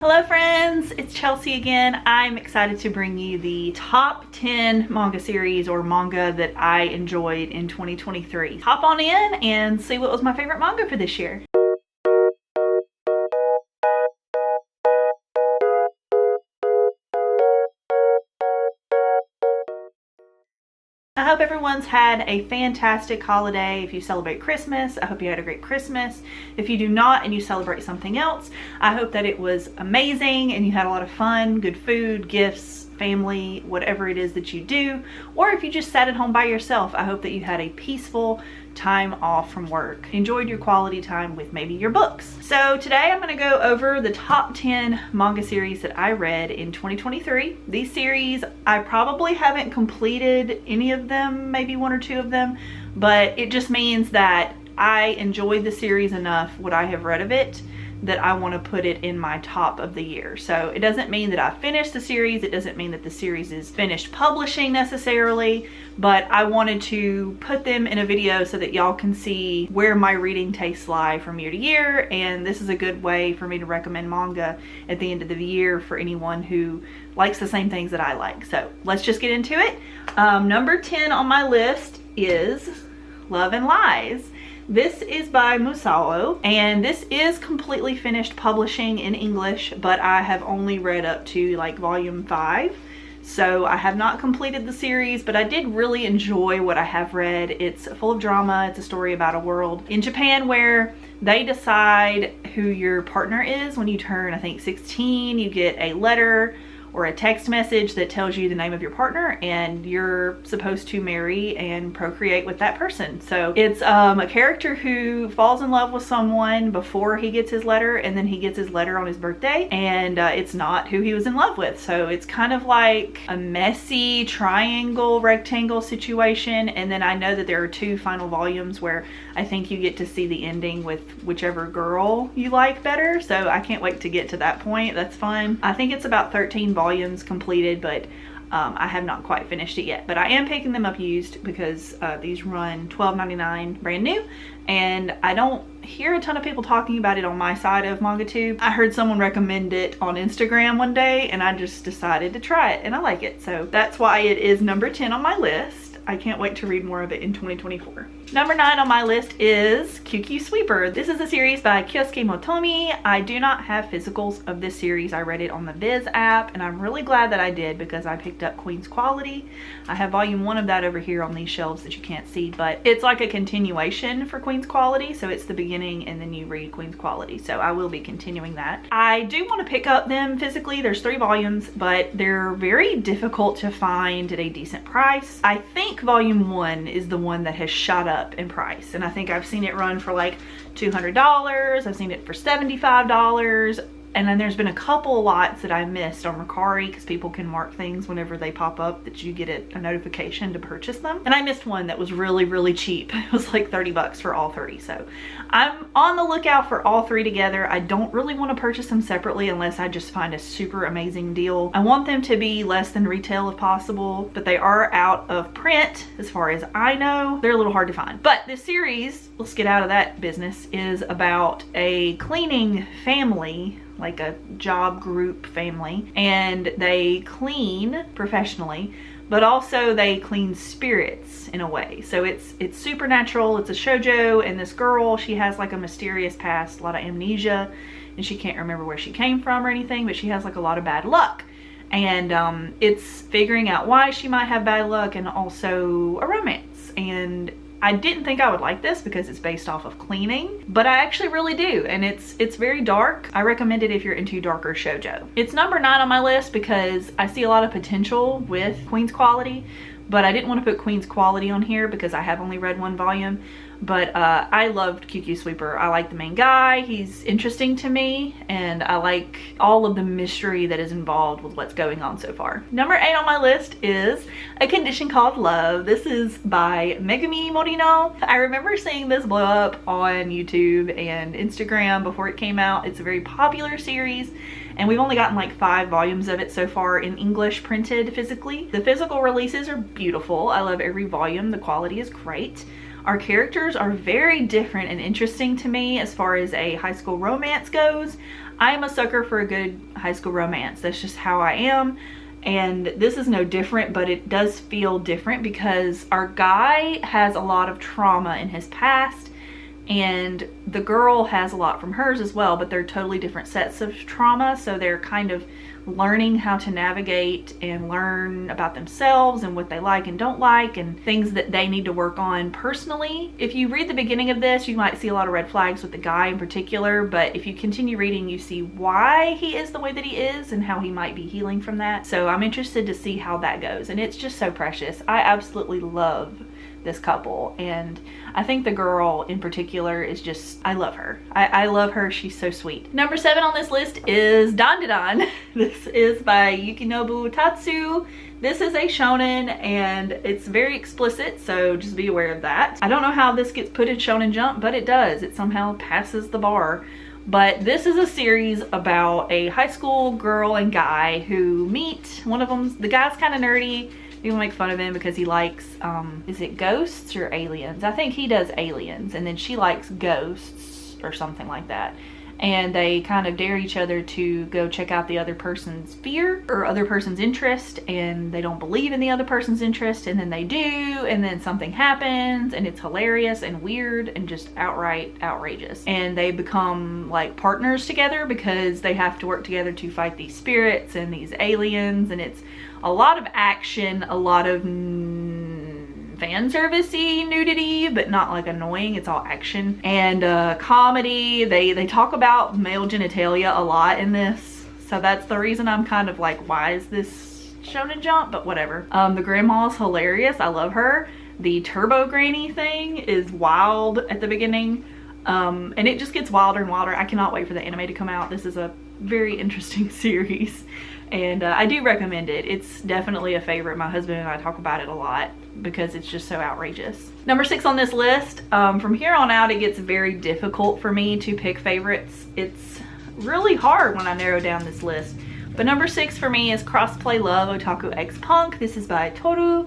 Hello friends, it's Chelsea again. I'm excited to bring you the top 10 manga series or manga that I enjoyed in 2023. Hop on in and see what was my favorite manga for this year. I hope everyone's had a fantastic holiday. If you celebrate Christmas, I hope you had a great Christmas. If you do not and you celebrate something else, I hope that it was amazing and you had a lot of fun, good food, gifts, family, whatever it is that you do. Or if you just sat at home by yourself, I hope that you had a peaceful time off from work. Enjoyed your quality time with maybe your books. So today I'm going to go over the top 10 manga series that I read in 2023. These series, I probably haven't completed any of them, maybe one or two of them, but it just means that I enjoyed the series enough, what I have read of it, that I want to put it in my top of the year. So it doesn't mean that I finished the series, it doesn't mean that the series is finished publishing necessarily, but I wanted to put them in a video so that y'all can see where my reading tastes lie from year to year, and this is a good way for me to recommend manga at the end of the year for anyone who likes the same things that I like. So let's just get into it. Number 10 on my list is Love and Lies. This is by Musao, and this is completely finished publishing in English, but I have only read up to like volume 5. So I have not completed the series, but I did really enjoy what I have read. It's full of drama. It's a story about a world in Japan where they decide who your partner is when you turn, I think, 16. You get a letter or a text message that tells you the name of your partner, and you're supposed to marry and procreate with that person. So it's a character who falls in love with someone before he gets his letter, and then he gets his letter on his birthday, and it's not who he was in love with. So it's kind of like a messy triangle rectangle situation. And then I know that there are 2 final volumes where I think you get to see the ending with whichever girl you like better. So I can't wait to get to that point. That's fun. I think it's about 13 volumes completed, but I have not quite finished it yet. But I am picking them up used because these run $12.99 brand new, and I don't hear a ton of people talking about it on my side of MangaTube. I heard someone recommend it on Instagram one day, and I just decided to try it, and I like it. So that's why it is number 10 on my list. I can't wait to read more of it in 2024. Number 9 on my list is QQ Sweeper. This is a series by Kyosuke Motomi. I do not have physicals of this series. I read it on the Viz app, and I'm really glad that I did because I picked up Queen's Quality. I have volume 1 of that over here on these shelves that you can't see, but it's like a continuation for Queen's Quality. So it's the beginning and then you read Queen's Quality. So I will be continuing that. I do want to pick up them physically. There's 3 volumes, but they're very difficult to find at a decent price. I think volume 1 is the one that has shot up in price, and I think I've seen it run for like $200. I've seen it for $75, and then there's been a couple lots that I missed on Mercari because people can mark things whenever they pop up that you get a notification to purchase them. And I missed one that was really cheap. It was like 30 bucks for all 30. So I'm on the lookout for all 3 together. I don't really want to purchase them separately unless I just find a super amazing deal. I want them to be less than retail if possible, but they are out of print as far as I know. They're a little hard to find. But this series, let's get out of that business, is about a cleaning family, like a job group family, and they clean professionally, but also they clean spirits in a way. So it's supernatural. It's a shoujo, and this girl, she has like a mysterious past, a lot of amnesia, and she can't remember where she came from or anything, but she has like a lot of bad luck. And it's figuring out why she might have bad luck, and also a romance. And I didn't think I would like this because it's based off of cleaning, but I actually really do, and it's very dark. I recommend it if you're into darker shoujo. It's number 9 on my list because I see a lot of potential with Queen's Quality, but I didn't want to put Queen's Quality on here because I have only read 1 volume. But I loved QQ Sweeper. I like the main guy. He's interesting to me, and I like all of the mystery that is involved with what's going on so far. Number 8 on my list is A Condition Called Love. This is by Megumi Morino. I remember seeing this blow up on YouTube and Instagram before it came out. It's a very popular series, and we've only gotten like 5 volumes of it so far in English printed physically. The physical releases are beautiful. I love every volume. The quality is great. Our characters are very different and interesting to me as far as a high school romance goes. I am a sucker for a good high school romance. That's just how I am. And this is no different, but it does feel different because our guy has a lot of trauma in his past and the girl has a lot from hers as well, but they're totally different sets of trauma. So they're kind of learning how to navigate and learn about themselves and what they like and don't like and things that they need to work on personally. If you read the beginning of this, you might see a lot of red flags with the guy in particular, but if you continue reading, you see why he is the way that he is and how he might be healing from that. So I'm interested to see how that goes, and it's just so precious. I absolutely love this couple, and I think the girl in particular is just, I love her. I love her. She's so sweet. Number 7 on this list is Dondon. This is by Yukinobu Tatsu. This is a shonen and it's very explicit, so just be aware of that. I don't know how this gets put in Shonen Jump, but it does. It somehow passes the bar. But this is a series about a high school girl and guy who meet. One of them's, the guy's kind of nerdy. People make fun of him because he likes, is it ghosts or aliens? I think he does aliens, and then she likes ghosts or something like that. And they kind of dare each other to go check out the other person's fear or other person's interest, and they don't believe in the other person's interest, and then they do, and then something happens, and it's hilarious and weird and just outright outrageous. And they become like partners together because they have to work together to fight these spirits and these aliens, and it's a lot of action, a lot of fan servicey nudity, but not like annoying. It's all action and comedy. They talk about male genitalia a lot in this, so that's the reason I'm kind of like, why is this Shonen Jump? But whatever. The grandma's hilarious. I love her. The turbo granny thing is wild at the beginning, and it just gets wilder and wilder. I cannot wait for the anime to come out. This is a very interesting series, and I do recommend it. It's definitely a favorite. My husband and I talk about it a lot because it's just so outrageous. Number 6 on this list. From here on out, it gets very difficult for me to pick favorites. It's really hard when I narrow down this list. But number 6 for me is Crossplay Love, Otaku X Punk. This is by Toru,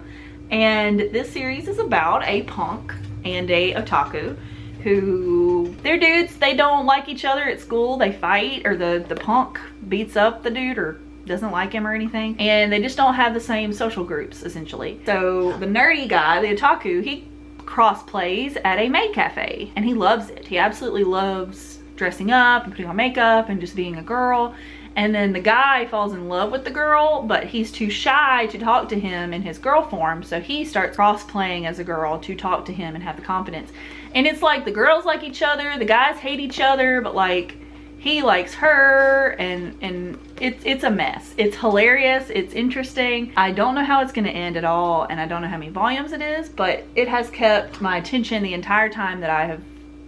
and this series is about a punk and a otaku who, they're dudes, they don't like each other at school, they fight, or the punk beats up the dude or doesn't like him or anything, and they just don't have the same social groups essentially. So the nerdy guy, the otaku, he crossplays at a maid cafe and he loves it. He absolutely loves dressing up and putting on makeup and just being a girl. And then the guy falls in love with the girl, but he's too shy to talk to him in his girl form, so he starts cross-playing as a girl to talk to him and have the confidence. And it's like the girls like each other, the guys hate each other, but like he likes her, and it's a mess. It's hilarious, it's interesting. I don't know how it's gonna end at all, and I don't know how many volumes it is, but it has kept my attention the entire time that I have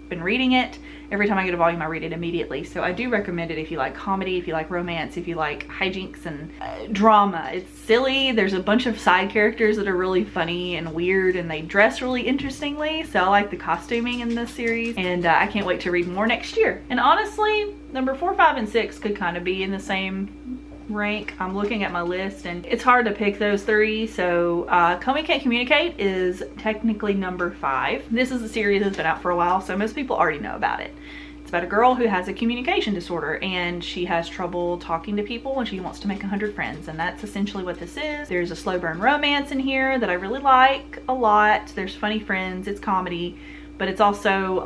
been reading it. Every time I get a volume, I read it immediately. So I do recommend it if you like comedy, if you like romance, if you like hijinks and drama. It's silly. There's a bunch of side characters that are really funny and weird, and they dress really interestingly. So I like the costuming in this series, and I can't wait to read more next year. And honestly, number 4, 5, and 6 could kind of be in the same rank. I'm looking at my list and it's hard to pick those 3. So Komi Can't Communicate is technically number 5. This is a series that's been out for a while, so most people already know about it. It's about a girl who has a communication disorder, and she has trouble talking to people, and she wants to make 100 friends, and that's essentially what this is. There's a slow burn romance in here that I really like a lot. There's funny friends, it's comedy, but it's also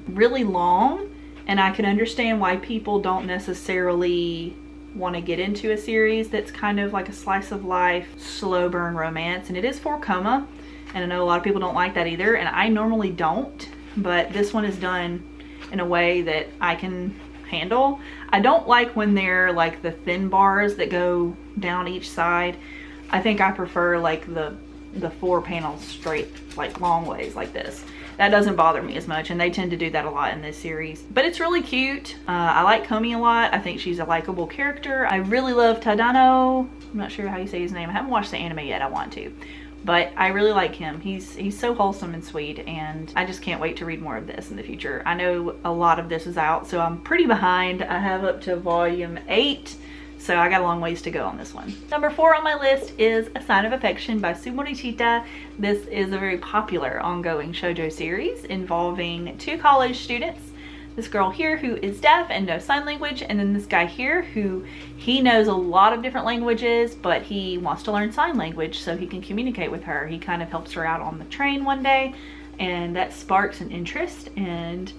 really long, and I can understand why people don't necessarily want to get into a series that's kind of like a slice of life slow burn romance. And it is for coma, and I know a lot of people don't like that either, and I normally don't, but this one is done in a way that I can handle. I don't like when they're like the thin bars that go down each side. I think I prefer like the 4 panels straight, like long ways like this. That doesn't bother me as much, and they tend to do that a lot in this series. But it's really cute. I like Komi a lot. I think she's a likable character. I really love Tadano. I'm not sure how you say his name. I haven't watched the anime yet. I want to. But I really like him. He's so wholesome and sweet, and I just can't wait to read more of this in the future. I know a lot of this is out, so I'm pretty behind. I have up to volume 8. So I got a long ways to go on this one. Number 4 on my list is A Sign of Affection by Sumorichita. This is a very popular ongoing shoujo series involving 2 college students. this girl here who is deaf and knows sign language, and then this guy here who he knows a lot of different languages, but he wants to learn sign language so he can communicate with her. He kind of helps her out on the train one day, and that sparks an interest, and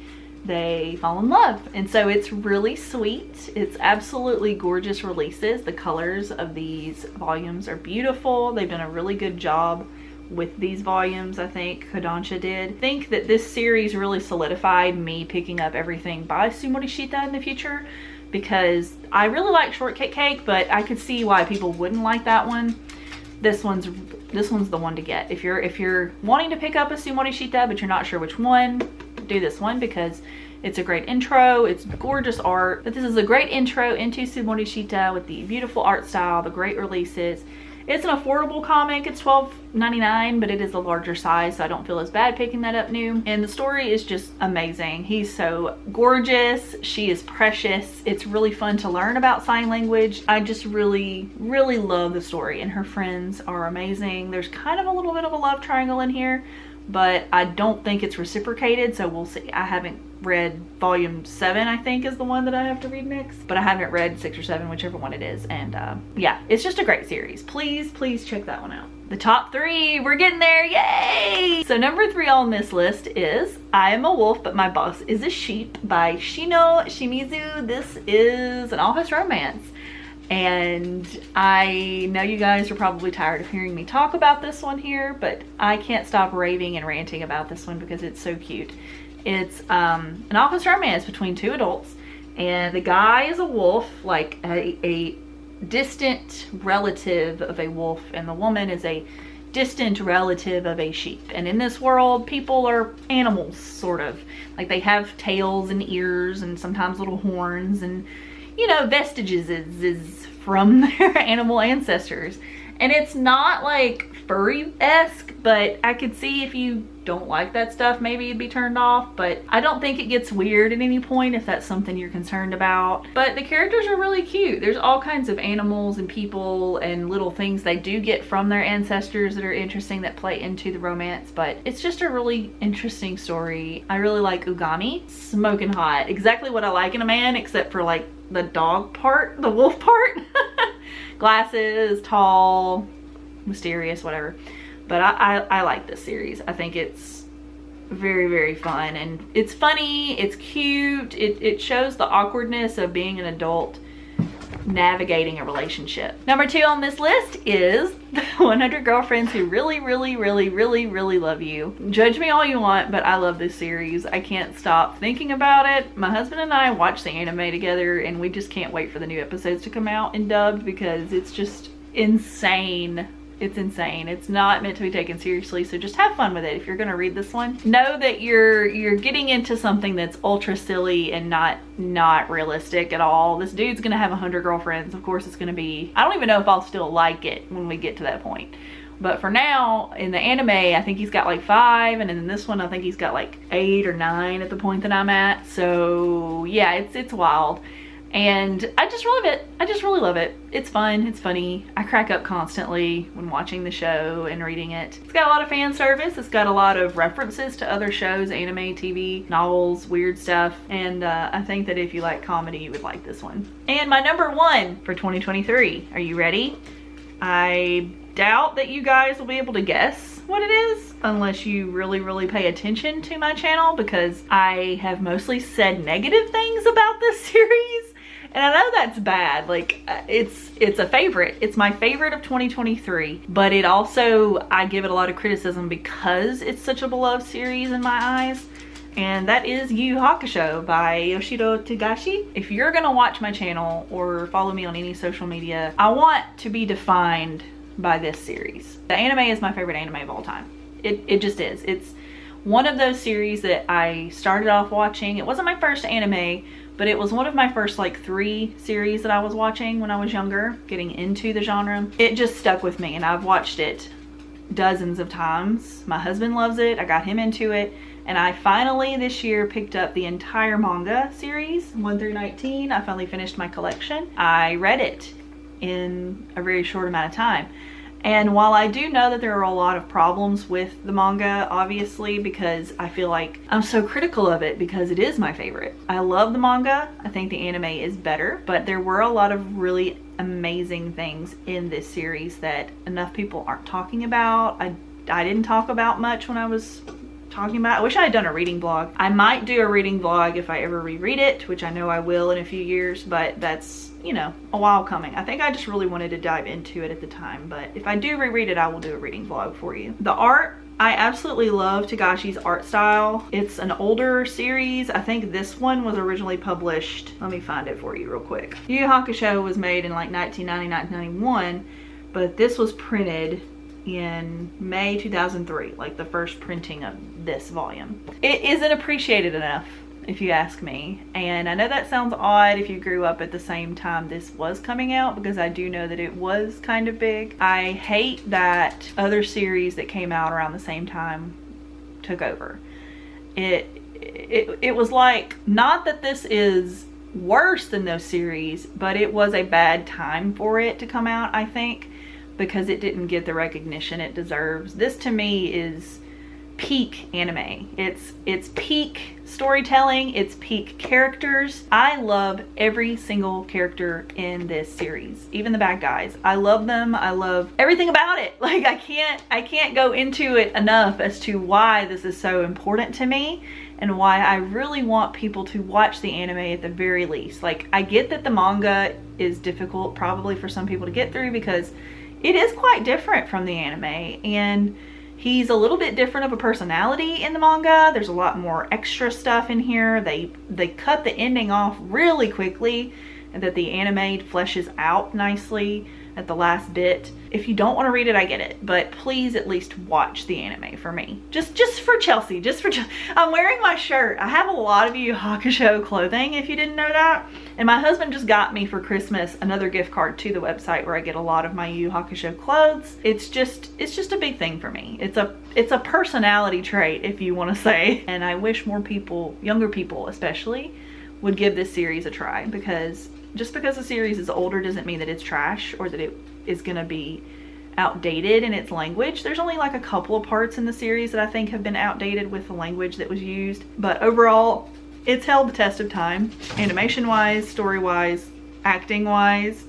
they fall in love. And so it's really sweet. It's absolutely gorgeous releases. The colors of these volumes are beautiful. They've done a really good job with these volumes. I think Kodansha did. I think that this series really solidified me picking up everything by Sumorishita in the future, because I really like Shortcake Cake, but I could see why people wouldn't like that one. This one's the one to get. If you're wanting to pick up a Sumorishita but you're not sure which one, do this one, because it's a great intro. It's gorgeous art, but this is a great intro into Sumorishita with the beautiful art style, the great releases. It's an affordable comic. It's $12.99, but it is a larger size, so I don't feel as bad picking that up new. And the story is just amazing. He's so gorgeous. She is precious. It's really fun to learn about sign language. I just really, really love the story, and her friends are amazing. There's kind of a little bit of a love triangle in here, but I don't think it's reciprocated, so we'll see. I haven't read volume 7, I think is the one that I have to read next, but I haven't read 6 or 7, whichever one it is. And yeah, it's just a great series. Please check that one out. The top 3, we're getting there, yay! So number 3 on this list is I Am a Wolf But My Boss is a Sheep by Shino Shimizu. This is an office romance, and I know you guys are probably tired of hearing me talk about this one here, but I can't stop raving and ranting about this one because it's so cute. It's an office romance between 2 adults, and the guy is a wolf, like a distant relative of a wolf, and the woman is a distant relative of a sheep. And in this world, people are animals, sort of. Like, they have tails and ears and sometimes little horns and, you know, vestiges is from their animal ancestors. And it's not like furry-esque, but I could see if you don't like that stuff, maybe you'd be turned off. But I don't think it gets weird at any point if that's something you're concerned about. But the characters are really cute. There's all kinds of animals and people and little things they do get from their ancestors that are interesting, that play into the romance. But it's just a really interesting story. I really like Ugami. Smoking hot. Exactly what I like in a man, except for like the dog part, the wolf part. Glasses, tall, mysterious, whatever. But I like this series. I think it's very, very fun, and it's funny, it's cute, it shows the awkwardness of being an adult navigating a relationship. Number 2 on this list is 100 Girlfriends Who Really, Really, Really, Really, Really Love You. Judge me all you want, but I love this series. I can't stop thinking about it. My husband and I watch the anime together, and we just can't wait for the new episodes to come out in dubbed, because it's just insane. It's insane. It's not meant to be taken seriously, so just have fun with it. If you're gonna read this one, know that you're getting into something that's ultra silly and not realistic at all. This dude's gonna have 100 girlfriends. Of course it's gonna be, I don't even know if I'll still like it when we get to that point. But for now, in the anime, I think he's got like 5, and in this one I think he's got like 8 or 9 at the point that I'm at. So yeah, it's wild. And I just love it. I just really love it. It's fun. It's funny. I crack up constantly when watching the show and reading it. It's got a lot of fan service. It's got a lot of references to other shows, anime, TV, novels, weird stuff. And I think that if you like comedy, you would like this one. And my number 1 for 2023. Are you ready? I doubt that you guys will be able to guess what it is unless you really, really pay attention to my channel, because I have mostly said negative things about this series. And I know that's bad. Like, it's a favorite. It's my favorite of 2023. But it also, I give it a lot of criticism because it's such a beloved series in my eyes. And that is Yu Yu Hakusho by Yoshiro Togashi. If you're gonna watch my channel or follow me on any social media, I want to be defined by this series. The anime is my favorite anime of all time. It just is. It's one of those series that I started off watching. It wasn't my first anime, but it was one of my first like 3 series that I was watching when I was younger, getting into the genre. It just stuck with me, and I've watched it dozens of times. My husband loves it. I got him into it, and I finally this year picked up the entire manga series, 1 through 19. I finally finished my collection. I read it in a very short amount of time, And while I do know that there are a lot of problems with the manga, obviously, because I feel like I'm so critical of it because it is my favorite. I love the manga. I think the anime is better, but there were a lot of really amazing things in this series that enough people aren't talking about. I didn't talk about much when I was talking about. I wish I had done a reading vlog. I might do a reading vlog if I ever reread it, which I know I will in a few years, but that's, you know, a while coming. I think I just really wanted to dive into it at the time, but if I do reread it, I will do a reading vlog for you. The art, I absolutely love Tagashi's art style. It's an older series. I think this one was originally published, let me find it for you real quick. Yu Yu Hakusho was made in like 1990, 1991, but this was printed in May 2003, like the first printing of this volume. It isn't appreciated enough, if you ask me, and I know that sounds odd if you grew up at the same time this was coming out, because I do know that it was kind of big. I hate that other series that came out around the same time took over. It was like, not that this is worse than those series, but it was a bad time for it to come out, I think, because it didn't get the recognition it deserves. This to me is peak anime. It's peak storytelling, it's peak characters. I love every single character in this series, even the bad guys. I love them. I love everything about it. Like I can't go into it enough as to why this is so important to me and why I really want people to watch the anime at the very least. Like, I get that the manga is difficult probably for some people to get through because it is quite different from the anime, and he's a little bit different of a personality in the manga. There's a lot more extra stuff in here. They cut the ending off really quickly, and that the anime fleshes out nicely at the last bit. If you don't want to read it, I get it, but please at least watch the anime for me. Just for Chelsea, I'm wearing my shirt. I have a lot of Yu Yu Hakusho clothing, if you didn't know that. And my husband just got me for Christmas another gift card to the website where I get a lot of my Yu Yu Hakusho clothes. It's just a big thing for me. It's a personality trait, if you want to say. And I wish more people, younger people especially, would give this series a try, because just because a series is older doesn't mean that it's trash or that it is going to be outdated in its language. There's only like a couple of parts in the series that I think have been outdated with the language that was used, but overall it's held the test of time, animation wise, story wise, acting wise,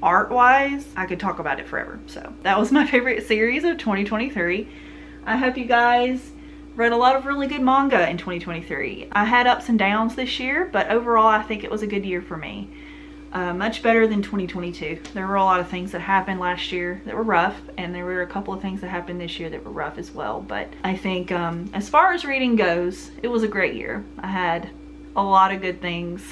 art wise. I could talk about it forever. So that was my favorite series of 2023. I hope you guys read a lot of really good manga in 2023. I had ups and downs this year, but overall I think it was a good year for me. Much better than 2022. There were a lot of things that happened last year that were rough, and there were a couple of things that happened this year that were rough as well. But I think as far as reading goes, it was a great year. I had a lot of good things.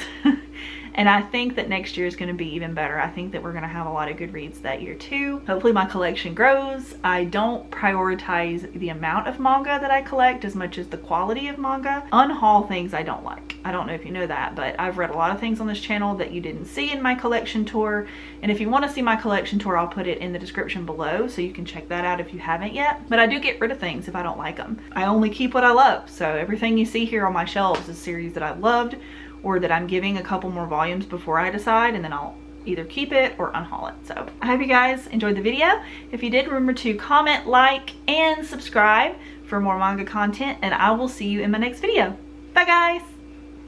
And I think that next year is going to be even better. I think that we're going to have a lot of good reads that year too. Hopefully my collection grows. I don't prioritize the amount of manga that I collect as much as the quality of manga. Unhaul things I don't like. I don't know if you know that, but I've read a lot of things on this channel that you didn't see in my collection tour. And if you want to see my collection tour, I'll put it in the description below, so you can check that out if you haven't yet. But I do get rid of things if I don't like them. I only keep what I love. So everything you see here on my shelves is series that I loved, or that I'm giving a couple more volumes before I decide, and then I'll either keep it or unhaul it. So I hope you guys enjoyed the video. If you did, remember to comment, like, and subscribe for more manga content, and I will see you in my next video. Bye guys!